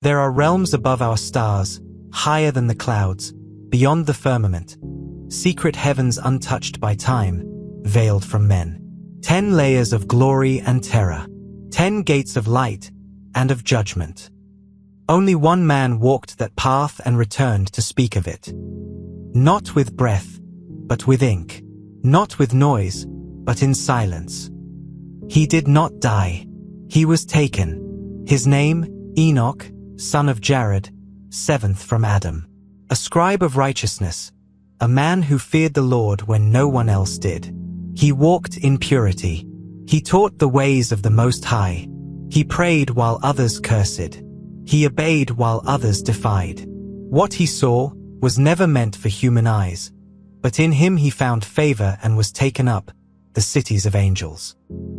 There are realms above our stars, higher than the clouds, beyond the firmament, secret heavens untouched by time, veiled from men. 10 layers of glory and terror, 10 gates of light and of judgment. Only one man walked that path and returned to speak of it. Not with breath, but with ink. Not with noise, but in silence. He did not die. He was taken. His name, Enoch, son of Jared, 7th from Adam. A scribe of righteousness, a man who feared the Lord when no one else did. He walked in purity. He taught the ways of the Most High. He prayed while others cursed. He obeyed while others defied. What he saw was never meant for human eyes, but in him he found favor and was taken up, the cities of angels.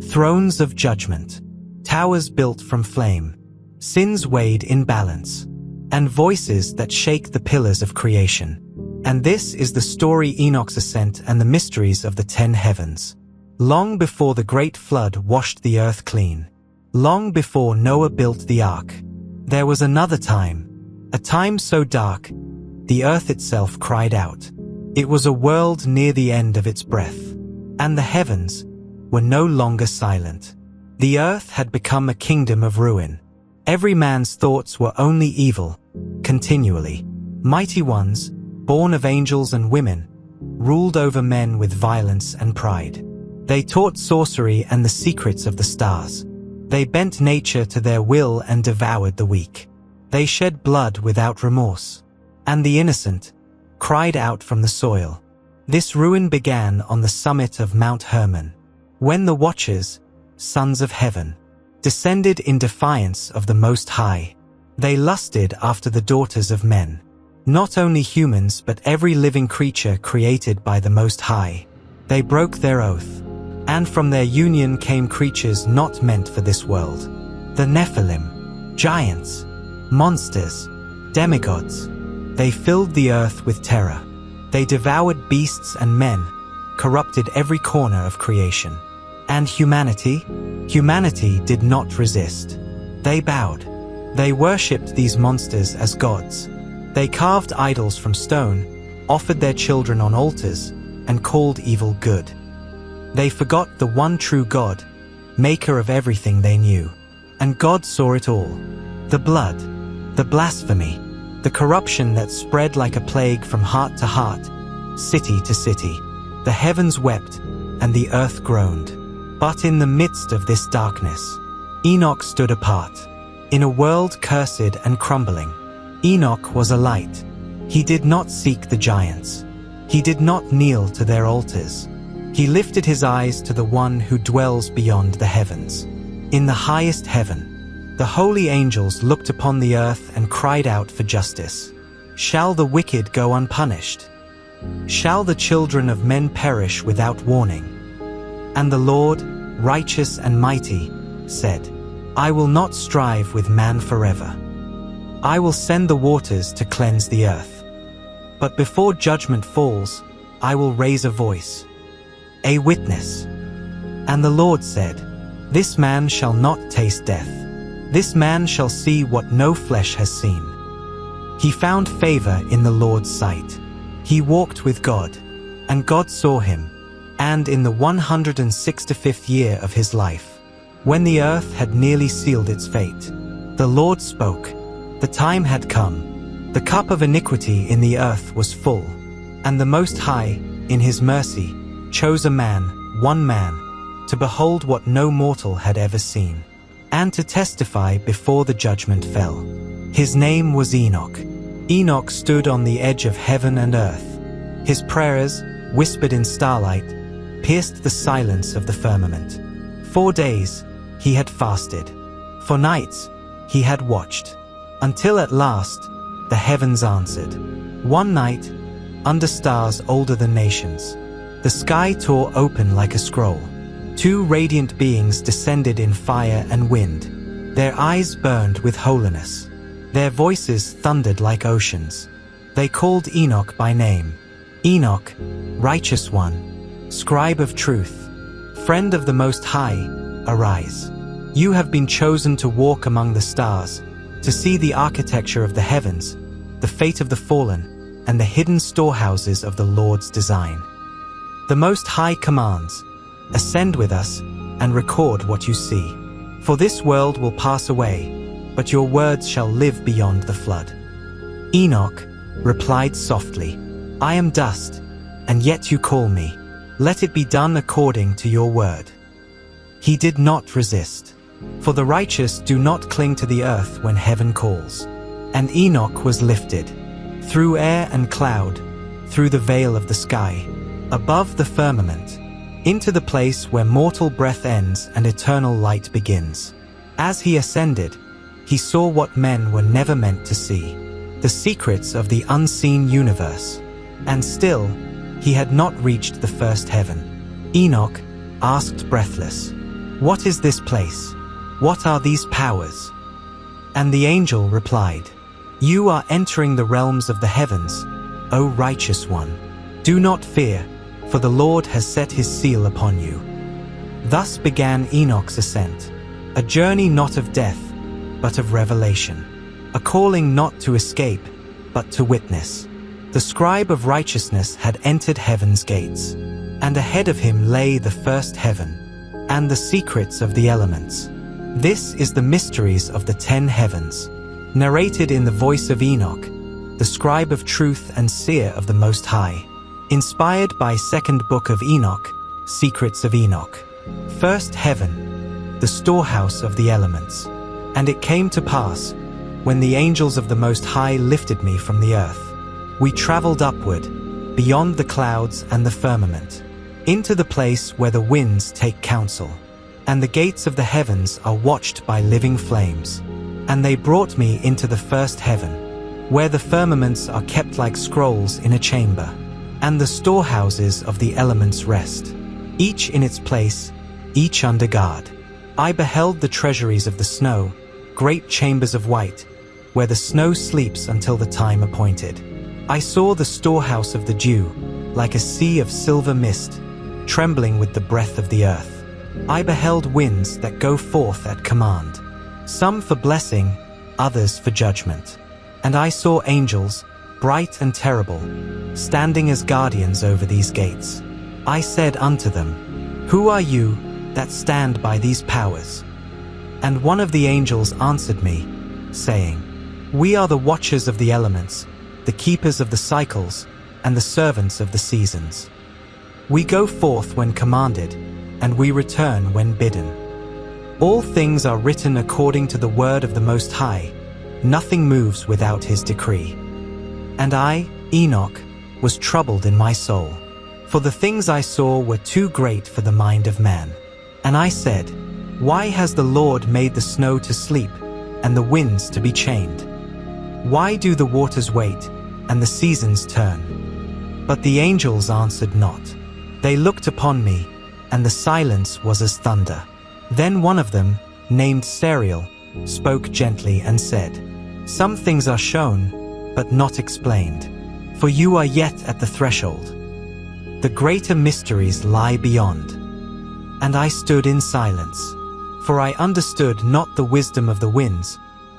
Thrones of judgment, towers built from flame, sins weighed in balance, and voices that shake the pillars of creation. And this is the story Enoch's ascent and the mysteries of the 10 heavens. Long before the great flood washed the earth clean, long before Noah built the ark, there was another time, a time so dark, the earth itself cried out. It was a world near the end of its breath, and the heavens were no longer silent. The earth had become a kingdom of ruin. Every man's thoughts were only evil, continually. Mighty ones, born of angels and women, ruled over men with violence and pride. They taught sorcery and the secrets of the stars. They bent nature to their will and devoured the weak. They shed blood without remorse, and the innocent cried out from the soil. This ruin began on the summit of Mount Hermon, when the Watchers, sons of heaven, descended in defiance of the Most High. They lusted after the daughters of men, not only humans but every living creature created by the Most High. They broke their oath, and from their union came creatures not meant for this world. The Nephilim, giants, monsters, demigods. They filled the earth with terror. They devoured beasts and men, corrupted every corner of creation. And humanity did not resist. They bowed. They worshipped these monsters as gods. They carved idols from stone, offered their children on altars, and called evil good. They forgot the one true God, maker of everything they knew. And God saw it all. The blood, the blasphemy, the corruption that spread like a plague from heart to heart, city to city. The heavens wept, and the earth groaned. But in the midst of this darkness, Enoch stood apart. In a world cursed and crumbling, Enoch was a light. He did not seek the giants. He did not kneel to their altars. He lifted his eyes to the one who dwells beyond the heavens. In the highest heaven, the holy angels looked upon the earth and cried out for justice. Shall the wicked go unpunished? Shall the children of men perish without warning? And the Lord, righteous and mighty, said, I will not strive with man forever. I will send the waters to cleanse the earth. But before judgment falls, I will raise a voice, a witness. And the Lord said, This man shall not taste death. This man shall see what no flesh has seen. He found favor in the Lord's sight. He walked with God, and God saw him. And in the 165th year of his life, when the earth had nearly sealed its fate, the Lord spoke. The time had come. The cup of iniquity in the earth was full, and the Most High, in his mercy, chose a man, one man, to behold what no mortal had ever seen, and to testify before the judgment fell. His name was Enoch. Enoch stood on the edge of heaven and earth. His prayers, whispered in starlight, pierced the silence of the firmament. 4 days he had fasted. For nights he had watched, until at last the heavens answered. One night, under stars older than nations, the sky tore open like a scroll. 2 radiant beings descended in fire and wind. Their eyes burned with holiness. Their voices thundered like oceans. They called Enoch by name. Enoch, righteous one, scribe of truth, friend of the Most High, arise. You have been chosen to walk among the stars, to see the architecture of the heavens, the fate of the fallen, and the hidden storehouses of the Lord's design. The Most High commands, "Ascend with us, and record what you see. For this world will pass away, but your words shall live beyond the flood." Enoch replied softly, "I am dust, and yet you call me. Let it be done according to your word." He did not resist. For the righteous do not cling to the earth when heaven calls. And Enoch was lifted, through air and cloud, through the veil of the sky, above the firmament, into the place where mortal breath ends and eternal light begins. As he ascended, he saw what men were never meant to see, the secrets of the unseen universe. And still, he had not reached the first heaven. Enoch asked breathless, "What is this place? What are these powers?" And the angel replied, "You are entering the realms of the heavens, O righteous one. Do not fear, for the Lord has set his seal upon you." Thus began Enoch's ascent, a journey not of death, but of revelation, a calling not to escape, but to witness. The scribe of righteousness had entered heaven's gates, and ahead of him lay the first heaven, and the secrets of the elements. This is the mysteries of the 10 heavens, narrated in the voice of Enoch, the scribe of truth and seer of the Most High, inspired by Second Book of Enoch, Secrets of Enoch. First heaven, the storehouse of the elements. And it came to pass, when the angels of the Most High lifted me from the earth, we traveled upward, beyond the clouds and the firmament, into the place where the winds take counsel, and the gates of the heavens are watched by living flames. And they brought me into the first heaven, where the firmaments are kept like scrolls in a chamber, and the storehouses of the elements rest, each in its place, each under guard. I beheld the treasuries of the snow, great chambers of white, where the snow sleeps until the time appointed. I saw the storehouse of the dew, like a sea of silver mist, trembling with the breath of the earth. I beheld winds that go forth at command, some for blessing, others for judgment. And I saw angels, bright and terrible, standing as guardians over these gates. I said unto them, "Who are you that stand by these powers?" And one of the angels answered me, saying, "We are the watchers of the elements, the keepers of the cycles, and the servants of the seasons. We go forth when commanded, and we return when bidden. All things are written according to the word of the Most High. Nothing moves without his decree." And I, Enoch, was troubled in my soul, for the things I saw were too great for the mind of man. And I said, "Why has the Lord made the snow to sleep, and the winds to be chained? Why do the waters wait, and the seasons turn?" But the angels answered not. They looked upon me, and the silence was as thunder. Then one of them, named Serial, spoke gently and said, "Some things are shown, but not explained, for you are yet at the threshold. The greater mysteries lie beyond." And I stood in silence, for I understood not the wisdom of the winds,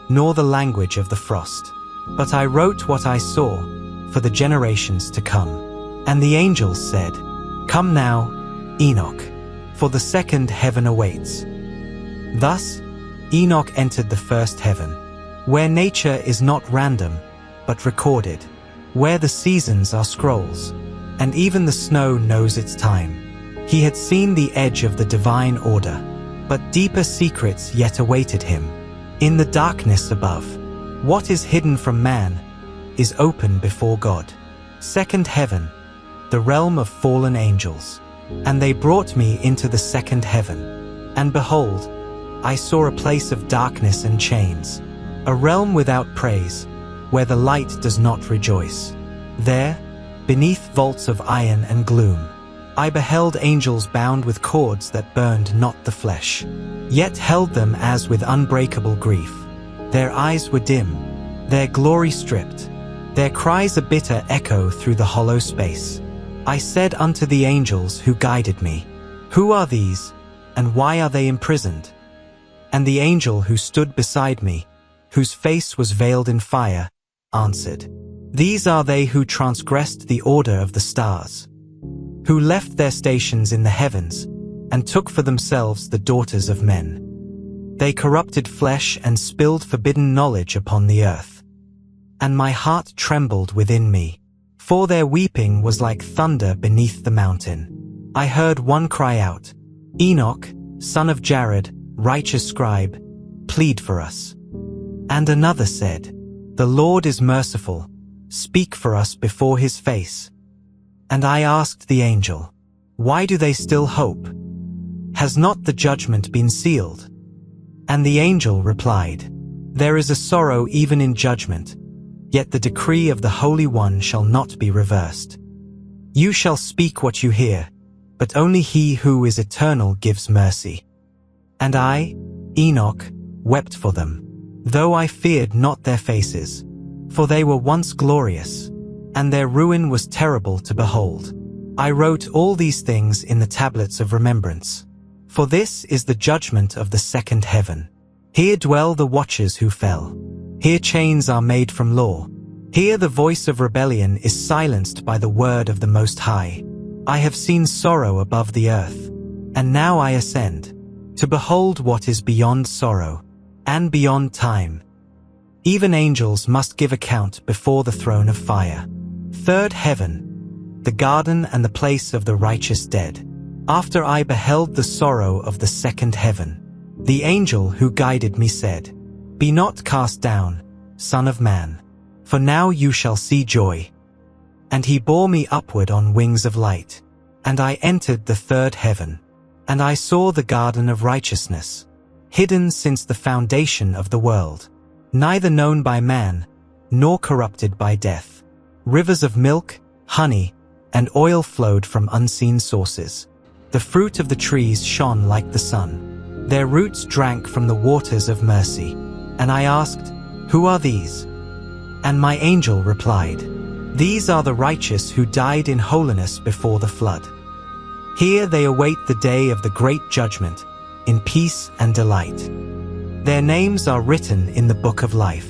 nor the language of the frost. But I wrote what I saw, for the generations to come. And the angels said, "Come now, Enoch, for the second heaven awaits." Thus, Enoch entered the first heaven, where nature is not random, but recorded, where the seasons are scrolls, and even the snow knows its time. He had seen the edge of the divine order, but deeper secrets yet awaited him. In the darkness above, what is hidden from man is open before God. Second heaven, the realm of fallen angels. And they brought me into the second heaven. And behold, I saw a place of darkness and chains, a realm without praise, where the light does not rejoice. There, beneath vaults of iron and gloom, I beheld angels bound with cords that burned not the flesh, yet held them as with unbreakable grief. Their eyes were dim, their glory stripped, their cries a bitter echo through the hollow space. I said unto the angels who guided me, "Who are these, and why are they imprisoned?" And the angel who stood beside me whose face was veiled in fire, answered, "These are they who transgressed the order of the stars, who left their stations in the heavens and took for themselves the daughters of men. They corrupted flesh and spilled forbidden knowledge upon the earth. And my heart trembled within me, for their weeping was like thunder beneath the mountain. I heard one cry out, 'Enoch, son of Jared, righteous scribe, plead for us.' And another said, 'The Lord is merciful, speak for us before his face.' And I asked the angel, 'Why do they still hope? Has not the judgment been sealed?' And the angel replied, 'There is a sorrow even in judgment, yet the decree of the Holy One shall not be reversed. You shall speak what you hear, but only he who is eternal gives mercy.' And I, Enoch, wept for them, though I feared not their faces, for they were once glorious, and their ruin was terrible to behold. I wrote all these things in the tablets of remembrance. For this is the judgment of the second heaven. Here dwell the watchers who fell. Here chains are made from law. Here the voice of rebellion is silenced by the word of the Most High. I have seen sorrow above the earth, and now I ascend, to behold what is beyond sorrow, and beyond time. Even angels must give account before the throne of fire. Third heaven, the garden and the place of the righteous dead. After I beheld the sorrow of the second heaven, the angel who guided me said, 'Be not cast down, Son of Man, for now you shall see joy.' And he bore me upward on wings of light, and I entered the third heaven, and I saw the garden of righteousness, hidden since the foundation of the world, neither known by man, nor corrupted by death. Rivers of milk, honey, and oil flowed from unseen sources. The fruit of the trees shone like the sun. Their roots drank from the waters of mercy. And I asked, 'Who are these?' And my angel replied, 'These are the righteous who died in holiness before the flood. Here they await the day of the great judgment, in peace and delight. Their names are written in the book of life.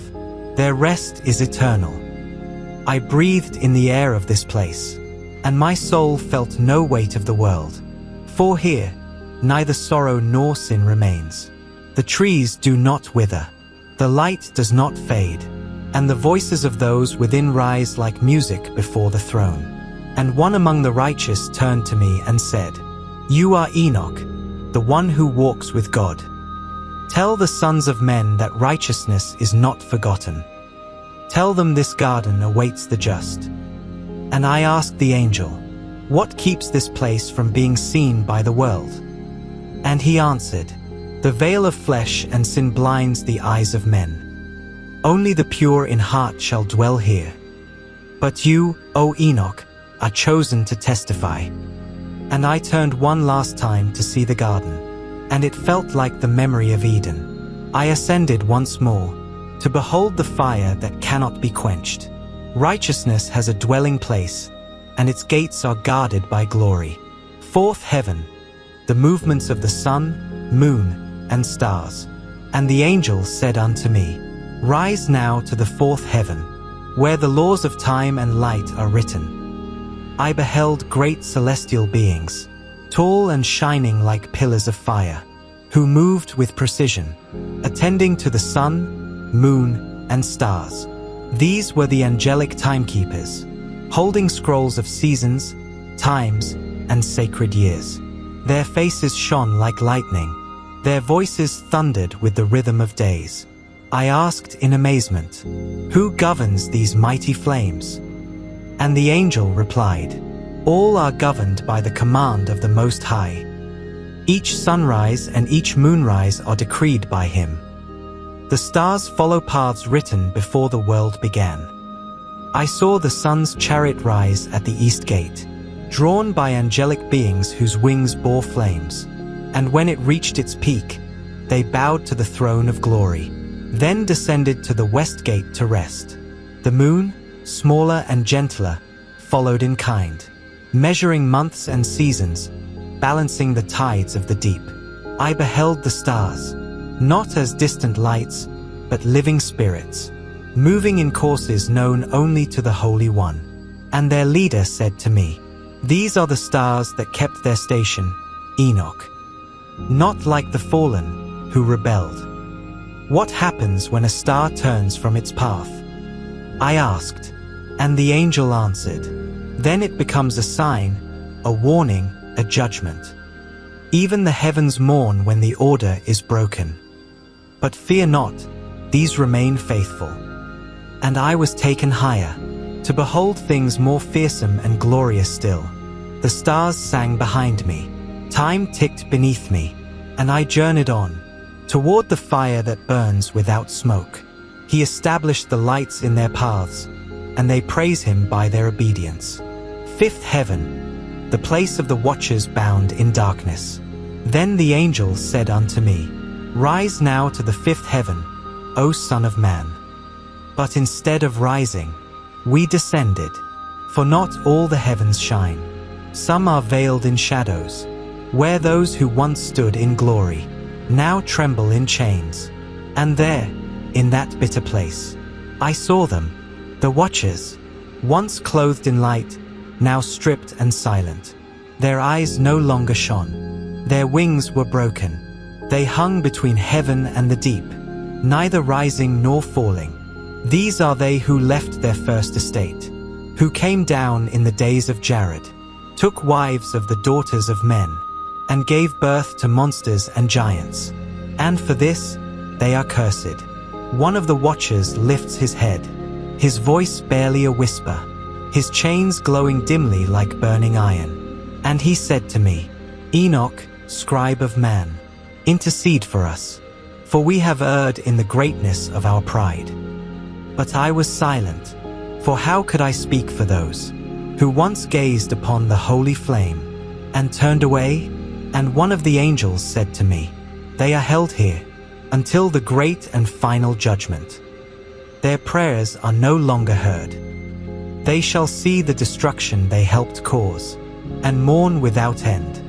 Their rest is eternal.' I breathed in the air of this place, and my soul felt no weight of the world. For here, neither sorrow nor sin remains. The trees do not wither, the light does not fade, and the voices of those within rise like music before the throne. And one among the righteous turned to me and said, 'You are Enoch, the one who walks with God. Tell the sons of men that righteousness is not forgotten. Tell them this garden awaits the just.' And I asked the angel, 'What keeps this place from being seen by the world?' And he answered, 'The veil of flesh and sin blinds the eyes of men. Only the pure in heart shall dwell here. But you, O Enoch, are chosen to testify.' And I turned one last time to see the garden, and it felt like the memory of Eden. I ascended once more, to behold the fire that cannot be quenched. Righteousness has a dwelling place, and its gates are guarded by glory. Fourth heaven, the movements of the sun, moon, and stars. And the angel said unto me, 'Rise now to the fourth heaven, where the laws of time and light are written.' I beheld great celestial beings, tall and shining like pillars of fire, who moved with precision, attending to the sun, moon, and stars. These were the angelic timekeepers, holding scrolls of seasons, times, and sacred years. Their faces shone like lightning. Their voices thundered with the rhythm of days. I asked in amazement, 'Who governs these mighty flames?' And the angel replied, 'All are governed by the command of the Most High. Each sunrise and each moonrise are decreed by him. The stars follow paths written before the world began. I saw the sun's chariot rise at the east gate, drawn by angelic beings whose wings bore flames. And when it reached its peak, they bowed to the throne of glory, then descended to the west gate to rest. The moon, smaller and gentler, followed in kind, measuring months and seasons, balancing the tides of the deep. I beheld the stars, not as distant lights, but living spirits, moving in courses known only to the Holy One. And their leader said to me, "These are the stars that kept their station, Enoch. Not like the fallen, who rebelled." What happens when a star turns from its path? I asked, and the angel answered, "Then it becomes a sign, a warning, a judgment. Even the heavens mourn when the order is broken. But fear not, these remain faithful." And I was taken higher, to behold things more fearsome and glorious still. The stars sang behind me, time ticked beneath me, and I journeyed on, toward the fire that burns without smoke. He established the lights in their paths, and they praise him by their obedience. Fifth heaven, the place of the watchers bound in darkness. Then the angel said unto me, "Rise now to the fifth heaven, O Son of Man." But instead of rising, we descended, for not all the heavens shine. Some are veiled in shadows, where those who once stood in glory now tremble in chains. And there, in that bitter place, I saw them, the watchers, once clothed in light, now stripped and silent. Their eyes no longer shone, their wings were broken. They hung between heaven and the deep, neither rising nor falling. These are they who left their first estate, who came down in the days of Jared, took wives of the daughters of men, and gave birth to monsters and giants. And for this, they are cursed. One of the watchers lifts his head, his voice barely a whisper, his chains glowing dimly like burning iron. And he said to me, "Enoch, scribe of man, intercede for us, for we have erred in the greatness of our pride." But I was silent, for how could I speak for those who once gazed upon the holy flame and turned away? And one of the angels said to me, "They are held here until the great and final judgment. Their prayers are no longer heard. They shall see the destruction they helped cause and mourn without end.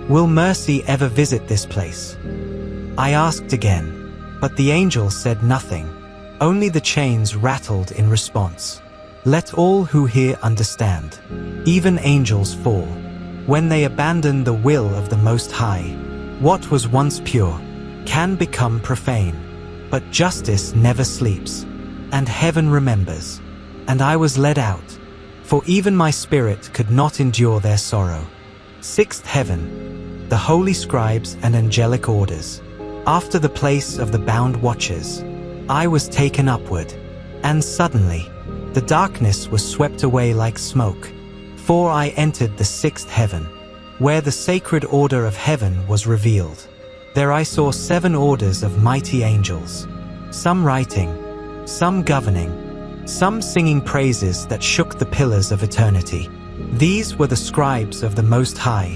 Will mercy ever visit this place?" I asked again, but the angel said nothing. Only the chains rattled in response. Let all who hear understand. Even angels fall when they abandon the will of the Most High. What was once pure can become profane, but justice never sleeps, and heaven remembers. And I was led out, for even my spirit could not endure their sorrow. Sixth heaven, the holy scribes and angelic orders. After the place of the bound watchers, I was taken upward, and suddenly the darkness was swept away like smoke. For I entered the sixth heaven, where the sacred order of heaven was revealed. There I saw 7 orders of mighty angels, some writing, some governing, some singing praises that shook the pillars of eternity. These were the scribes of the Most High.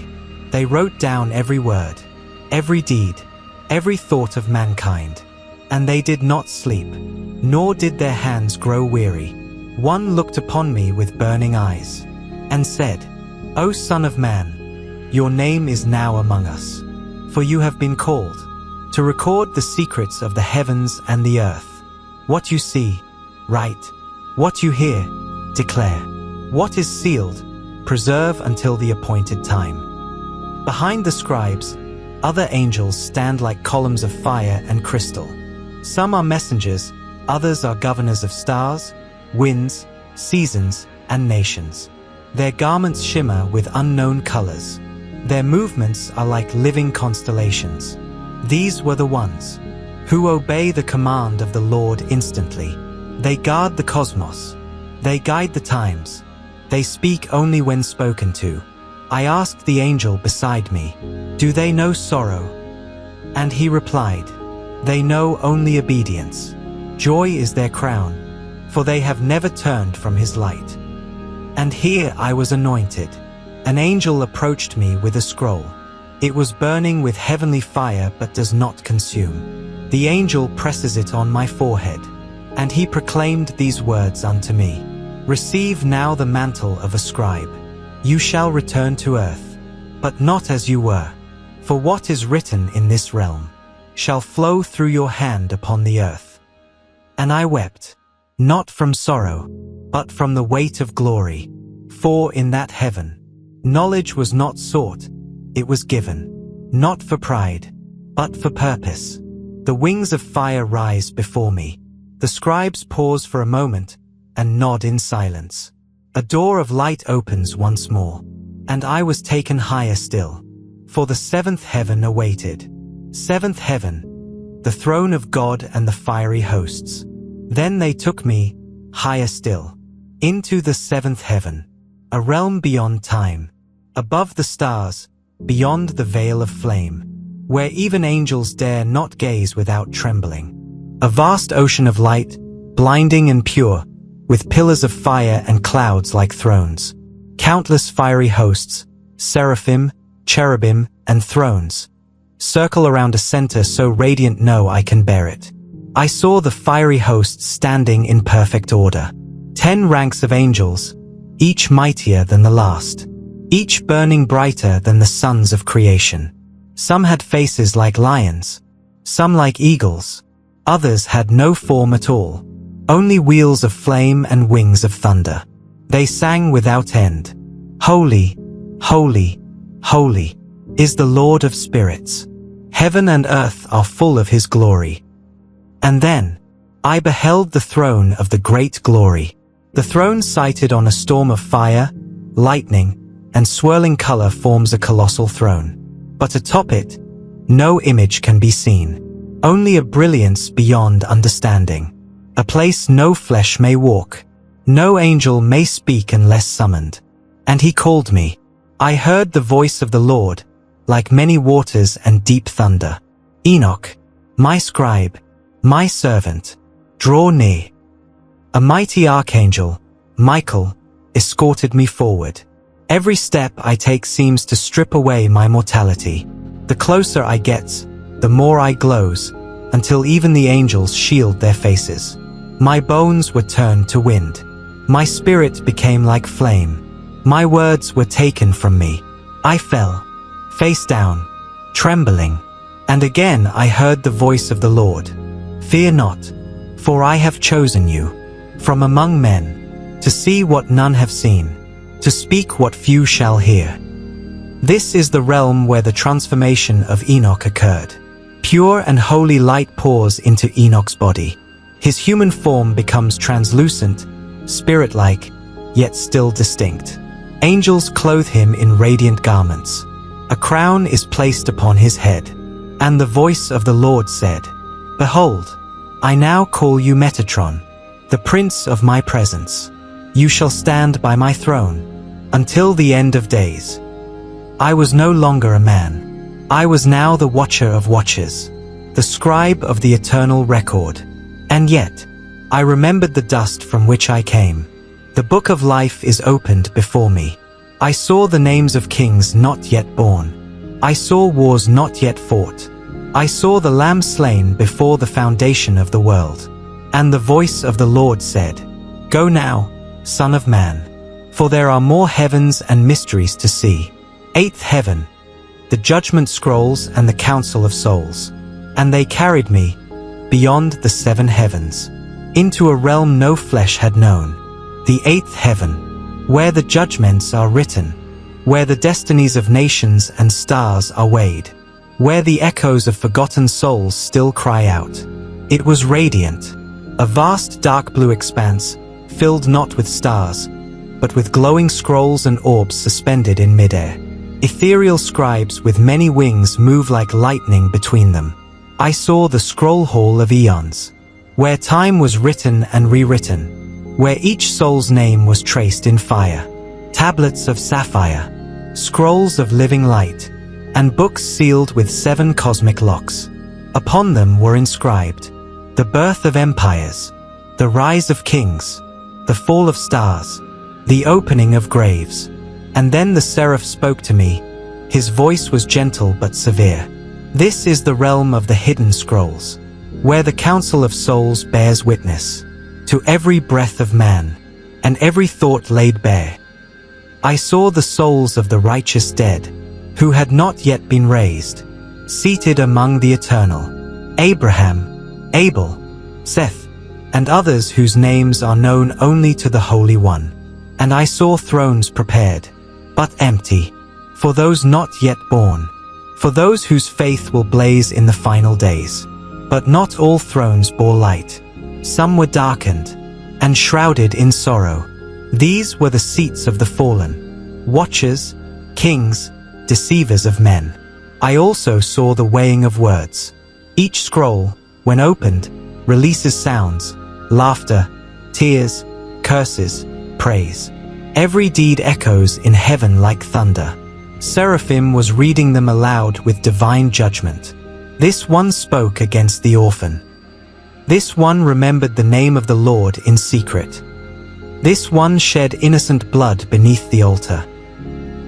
They wrote down every word, every deed, every thought of mankind. And they did not sleep, nor did their hands grow weary. One looked upon me with burning eyes, and said, "O Son of Man, your name is now among us, for you have been called to record the secrets of the heavens and the earth. What you see, write. What you hear, declare. What is sealed, preserve until the appointed time." Behind the scribes, other angels stand like columns of fire and crystal. Some are messengers, others are governors of stars, winds, seasons, and nations. Their garments shimmer with unknown colors. Their movements are like living constellations. These were the ones who obey the command of the Lord instantly. They guard the cosmos. They guide the times. They speak only when spoken to. I asked the angel beside me, "Do they know sorrow?" And he replied, "They know only obedience. Joy is their crown, for they have never turned from his light." And here I was anointed. An angel approached me with a scroll. It was burning with heavenly fire but does not consume. The angel presses it on my forehead, and he proclaimed these words unto me, "Receive now the mantle of a scribe. You shall return to earth, but not as you were. For what is written in this realm shall flow through your hand upon the earth. And I wept, not from sorrow, but from the weight of glory. For in that heaven, knowledge was not sought, it was given, not for pride, but for purpose. The wings of fire rise before me. The scribes pause for a moment and nod in silence. A door of light opens once more, and I was taken higher still, for the seventh heaven awaited. Seventh heaven, the throne of God and the fiery hosts. Then they took me, higher still, into the seventh heaven, a realm beyond time, above the stars, beyond the veil of flame, where even angels dare not gaze without trembling. A vast ocean of light, blinding and pure, with pillars of fire and clouds like thrones. Countless fiery hosts, seraphim, cherubim, and thrones, circle around a center so radiant no eye can bear it. I saw the fiery hosts standing in perfect order. 10 ranks of angels, each mightier than the last, each burning brighter than the suns of creation. Some had faces like lions, some like eagles, others had no form at all, only wheels of flame and wings of thunder. They sang without end, "Holy, holy, holy is the Lord of spirits. Heaven and earth are full of his glory." And then, I beheld the throne of the great glory. The throne sited on a storm of fire, lightning, and swirling color forms a colossal throne. But atop it, no image can be seen, only a brilliance beyond understanding. A place no flesh may walk, no angel may speak unless summoned. And he called me. I heard the voice of the Lord, like many waters and deep thunder. "Enoch, my scribe, my servant, draw near." A mighty archangel, Michael, escorted me forward. Every step I take seems to strip away my mortality. The closer I get, the more I glows, until even the angels shield their faces. My bones were turned to wind. My spirit became like flame. My words were taken from me. I fell, face down, trembling. And again I heard the voice of the Lord. "Fear not, for I have chosen you from among men, to see what none have seen, to speak what few shall hear." This is the realm where the transformation of Enoch occurred. Pure and holy light pours into Enoch's body. His human form becomes translucent, spirit-like, yet still distinct. Angels clothe him in radiant garments. A crown is placed upon his head. And the voice of the Lord said, "Behold, I now call you Metatron, the prince of my presence. You shall stand by my throne until the end of days." I was no longer a man. I was now the watcher of watchers, the scribe of the eternal record. And yet, I remembered the dust from which I came. The book of life is opened before me. I saw the names of kings not yet born. I saw wars not yet fought. I saw the Lamb slain before the foundation of the world. And the voice of the Lord said, "Go now, Son of Man, for there are more heavens and mysteries to see." Eighth heaven, the judgment scrolls and the council of souls. And they carried me, beyond the 7 heavens, into a realm no flesh had known. The 8th heaven, where the judgments are written, where the destinies of nations and stars are weighed, where the echoes of forgotten souls still cry out. It was radiant, a vast dark blue expanse, filled not with stars, but with glowing scrolls and orbs suspended in midair. Ethereal scribes with many wings move like lightning between them. I saw the scroll hall of eons, where time was written and rewritten, where each soul's name was traced in fire. Tablets of sapphire, scrolls of living light, and books sealed with 7 cosmic locks. Upon them were inscribed the birth of empires, the rise of kings, the fall of stars, the opening of graves. And then the seraph spoke to me. His voice was gentle but severe. "This is the realm of the hidden scrolls, where the council of souls bears witness to every breath of man and every thought laid bare." I saw the souls of the righteous dead, who had not yet been raised, seated among the eternal. Abraham, Abel, Seth, and others whose names are known only to the Holy One. And I saw thrones prepared, but empty, for those not yet born, for those whose faith will blaze in the final days. But not all thrones bore light. Some were darkened and shrouded in sorrow. These were the seats of the fallen, watchers, kings, deceivers of men. I also saw the weighing of words. Each scroll, when opened, releases sounds, laughter, tears, curses, praise. Every deed echoes in heaven like thunder. Seraphim was reading them aloud with divine judgment. This one spoke against the orphan. This one remembered the name of the Lord in secret. This one shed innocent blood beneath the altar.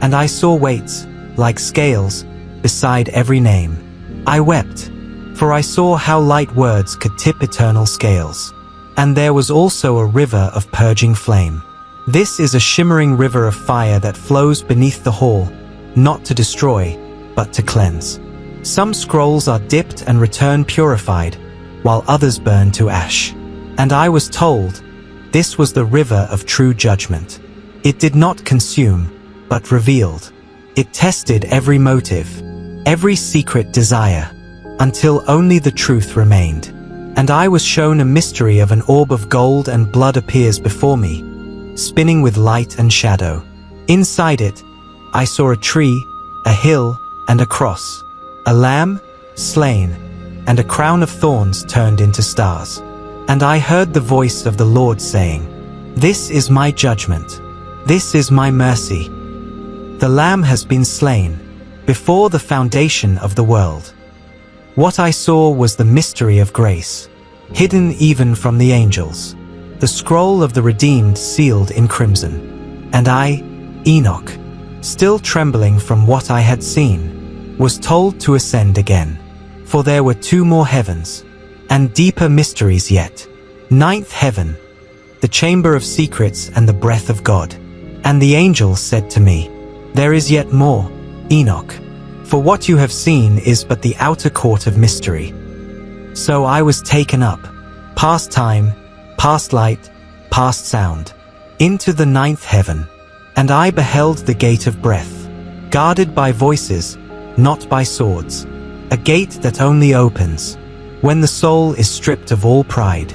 And I saw weights, like scales, beside every name. I wept, for I saw how light words could tip eternal scales. And there was also a river of purging flame. This is a shimmering river of fire that flows beneath the hall, not to destroy, but to cleanse. Some scrolls are dipped and return purified, while others burn to ash. And I was told, this was the river of true judgment. It did not consume, but revealed. It tested every motive, every secret desire, until only the truth remained. And I was shown a mystery of an orb of gold and blood appears before me, spinning with light and shadow. Inside it, I saw a tree, a hill, and a cross, a lamb, slain, and a crown of thorns turned into stars. And I heard the voice of the Lord saying, "This is my judgment. This is my mercy. The Lamb has been slain before the foundation of the world." What I saw was the mystery of grace, hidden even from the angels, the scroll of the redeemed sealed in crimson. And I, Enoch, still trembling from what I had seen, was told to ascend again. For there were 2 more heavens, and deeper mysteries yet. 9th heaven, the chamber of secrets and the breath of God. And the angel said to me, "There is yet more, Enoch, for what you have seen is but the outer court of mystery." So I was taken up, past time, past light, past sound, into the 9th heaven, and I beheld the gate of breath, guarded by voices, not by swords, a gate that only opens when the soul is stripped of all pride.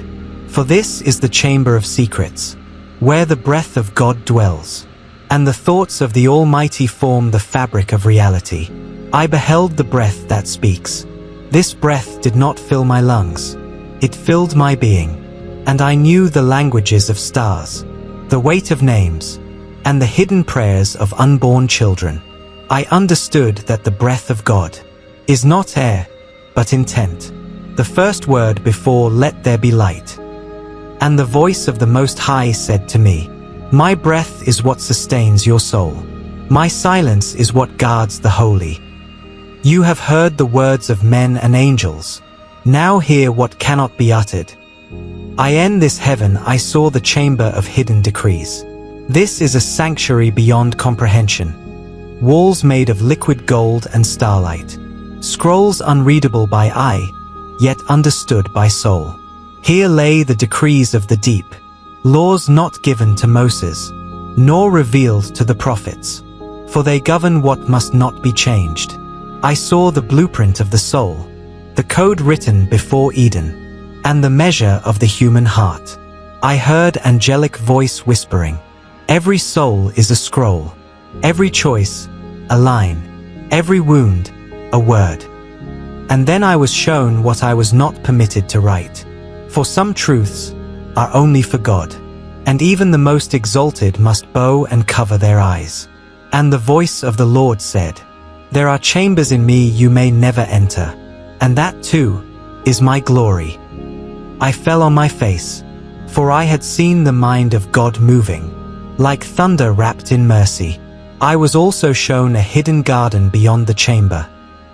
For this is the chamber of secrets, where the breath of God dwells, and the thoughts of the Almighty form the fabric of reality. I beheld the breath that speaks. This breath did not fill my lungs, it filled my being, and I knew the languages of stars, the weight of names, and the hidden prayers of unborn children. I understood that the breath of God is not air, but intent, the first word before "let there be light." And the voice of the Most High said to me, "My breath is what sustains your soul. My silence is what guards the holy. You have heard the words of men and angels. Now hear what cannot be uttered. I end this heaven I saw the chamber of hidden decrees. This is a sanctuary beyond comprehension. Walls made of liquid gold and starlight. Scrolls unreadable by eye, yet understood by soul. Here lay the decrees of the deep, laws not given to Moses, nor revealed to the prophets, for they govern what must not be changed. I saw the blueprint of the soul, the code written before Eden, and the measure of the human heart. I heard angelic voice whispering, "Every soul is a scroll, every choice, a line, every wound, a word." And then I was shown what I was not permitted to write. For some truths are only for God, and even the most exalted must bow and cover their eyes. And the voice of the Lord said, "There are chambers in me you may never enter, and that too is my glory." I fell on my face, for I had seen the mind of God moving, like thunder wrapped in mercy. I was also shown a hidden garden beyond the chamber,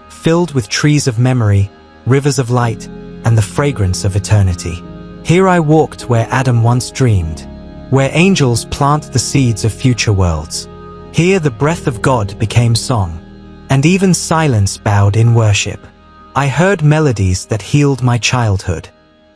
filled with trees of memory, rivers of light, and the fragrance of eternity. Here I walked where Adam once dreamed, where angels plant the seeds of future worlds. Here the breath of God became song, and even silence bowed in worship. I heard melodies that healed my childhood.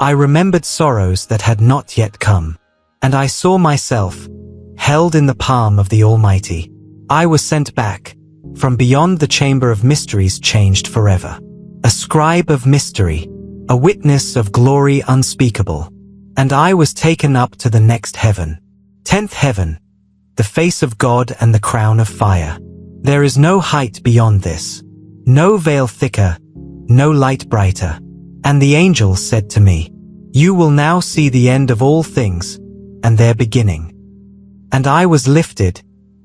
I remembered sorrows that had not yet come, and I saw myself held in the palm of the Almighty. I was sent back from beyond the chamber of mysteries, changed forever. A scribe of mystery, a witness of glory unspeakable. And I was taken up to the next heaven. 10th heaven, the face of God and the crown of fire. There is no height beyond this, no veil thicker, no light brighter. And the angel said to me, "You will now see the end of all things, and their beginning." And I was lifted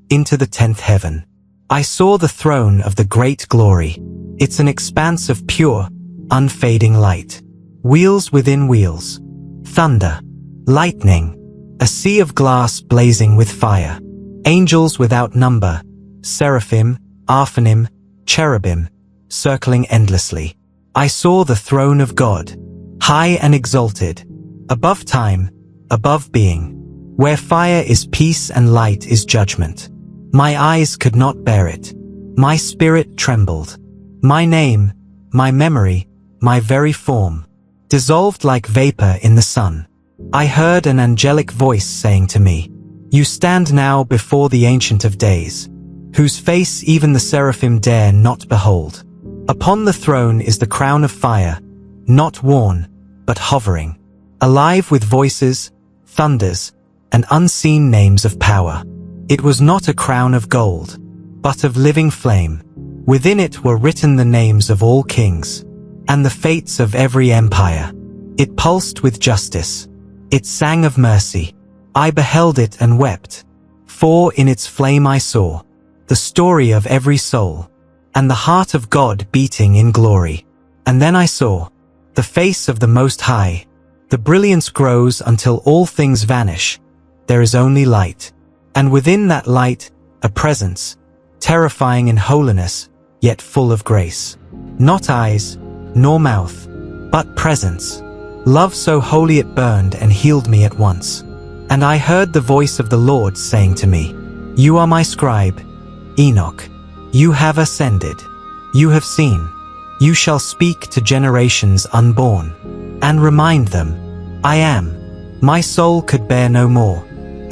into the 10th heaven. I saw the throne of the great glory. It's an expanse of pure, unfading light. Wheels within wheels. Thunder. Lightning. A sea of glass blazing with fire. Angels without number. Seraphim, Arphanim, Cherubim, circling endlessly. I saw the throne of God, high and exalted, above time, above being, where fire is peace and light is judgment. My eyes could not bear it. My spirit trembled. My name, my memory, my very form, dissolved like vapor in the sun. I heard an angelic voice saying to me, "You stand now before the Ancient of Days, whose face even the seraphim dare not behold. Upon the throne is the crown of fire, not worn, but hovering, alive with voices, thunders, and unseen names of power. It was not a crown of gold, but of living flame. Within it were written the names of all kings, and the fates of every empire. It pulsed with justice. It sang of mercy. I beheld it and wept, for in its flame I saw the story of every soul, and the heart of God beating in glory. And then I saw the face of the Most High. The brilliance grows until all things vanish. There is only light, and within that light, a presence, terrifying in holiness, yet full of grace. Not eyes, nor mouth, but presence. Love so holy it burned and healed me at once. And I heard the voice of the Lord saying to me, "You are my scribe, Enoch. You have ascended. You have seen. You shall speak to generations unborn, and remind them, I am. My soul could bear no more,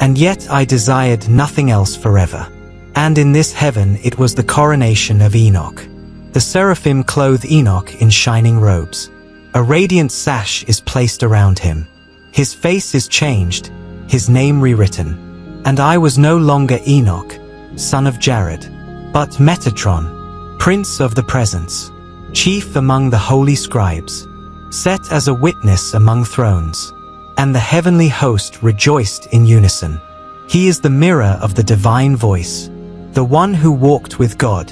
and yet I desired nothing else forever." And in this heaven it was the coronation of Enoch. The seraphim clothe Enoch in shining robes. A radiant sash is placed around him. His face is changed, his name rewritten. And I was no longer Enoch, son of Jared, but Metatron, prince of the presence, chief among the holy scribes, set as a witness among thrones. And the heavenly host rejoiced in unison. He is the mirror of the divine voice, the one who walked with God,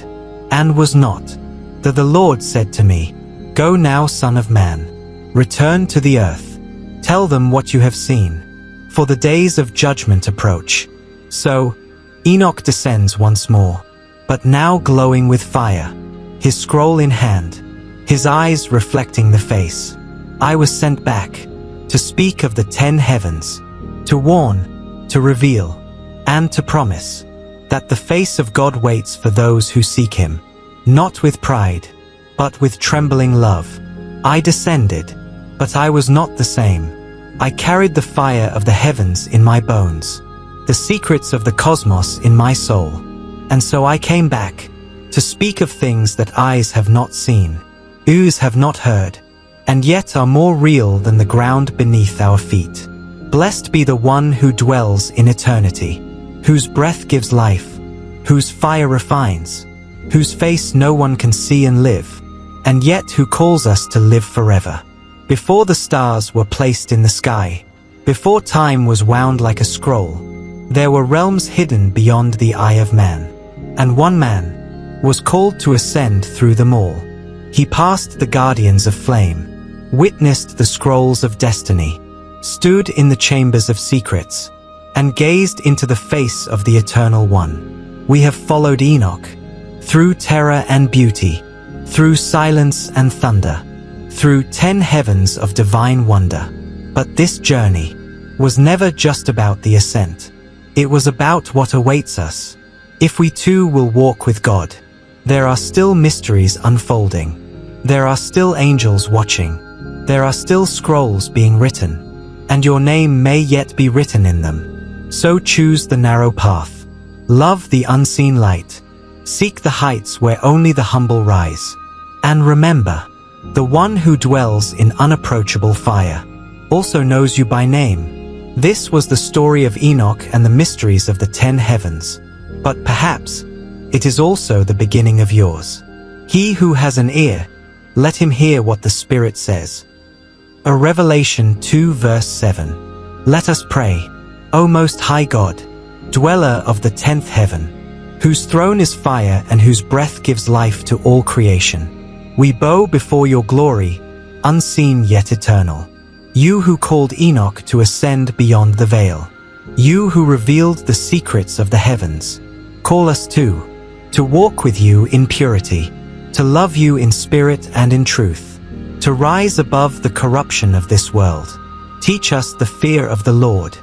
and was not. The Lord said to me, "Go now, Son of Man, return to the earth. Tell them what you have seen, for the days of judgment approach." So Enoch descends once more, but now glowing with fire, his scroll in hand, his eyes reflecting the face. I was sent back to speak of the 10 heavens, to warn, to reveal, and to promise that the face of God waits for those who seek him, not with pride, but with trembling love. I descended, but I was not the same. I carried the fire of the heavens in my bones, the secrets of the cosmos in my soul. And so I came back to speak of things that eyes have not seen, ears have not heard, and yet are more real than the ground beneath our feet. Blessed be the one who dwells in eternity, whose breath gives life, whose fire refines, whose face no one can see and live, and yet who calls us to live forever. Before the stars were placed in the sky, before time was wound like a scroll, there were realms hidden beyond the eye of man, and one man was called to ascend through them all. He passed the guardians of flame, witnessed the scrolls of destiny, stood in the chambers of secrets, and gazed into the face of the Eternal One. We have followed Enoch, through terror and beauty, through silence and thunder, through 10 heavens of divine wonder. But this journey was never just about the ascent. It was about what awaits us. If we too will walk with God, there are still mysteries unfolding. There are still angels watching, There are still scrolls being written, and your name may yet be written in them. So choose the narrow path. Love the unseen light. Seek the heights where only the humble rise. And remember, the one who dwells in unapproachable fire also knows you by name. This was the story of Enoch and the mysteries of the 10 heavens. But perhaps it is also the beginning of yours. He who has an ear, let him hear what the Spirit says. A Revelation 2 verse 7. Let us pray. O Most High God, dweller of the 10th heaven, whose throne is fire and whose breath gives life to all creation, we bow before your glory, unseen yet eternal. You who called Enoch to ascend beyond the veil. You who revealed the secrets of the heavens. Call us too, to walk with you in purity, to love you in spirit and in truth, to rise above the corruption of this world. Teach us the fear of the Lord.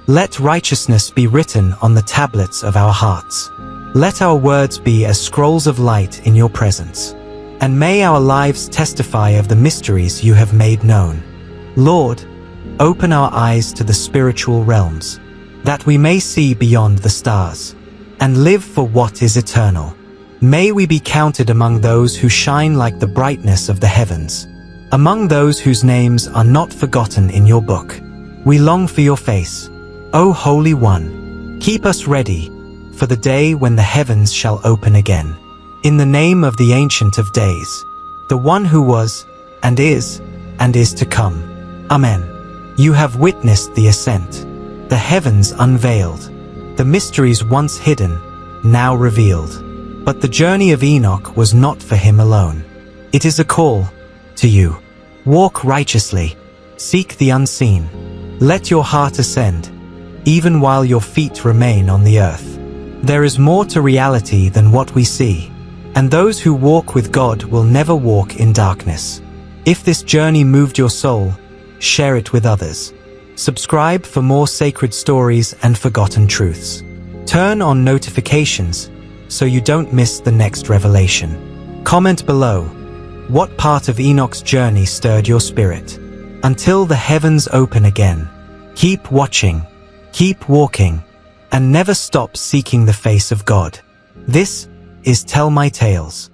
Let righteousness be written on the tablets of our hearts. Let our words be as scrolls of light in your presence. And may our lives testify of the mysteries you have made known. Lord, open our eyes to the spiritual realms, that we may see beyond the stars, and live for what is eternal. May we be counted among those who shine like the brightness of the heavens, among those whose names are not forgotten in your book. We long for your face, O Holy One. Keep us ready for the day when the heavens shall open again. In the name of the Ancient of Days, the one who was, and is to come. Amen. You have witnessed the ascent, the heavens unveiled, the mysteries once hidden, now revealed. But the journey of Enoch was not for him alone. It is a call to you. Walk righteously, seek the unseen. Let your heart ascend, even while your feet remain on the earth. There is more to reality than what we see, and those who walk with God will never walk in darkness. If this journey moved your soul, share it with others. Subscribe for more sacred stories and forgotten truths. Turn on notifications so you don't miss the next revelation. Comment below, what part of Enoch's journey stirred your spirit? Until the heavens open again, keep watching, keep walking, and never stop seeking the face of God. This is Tell My Tales.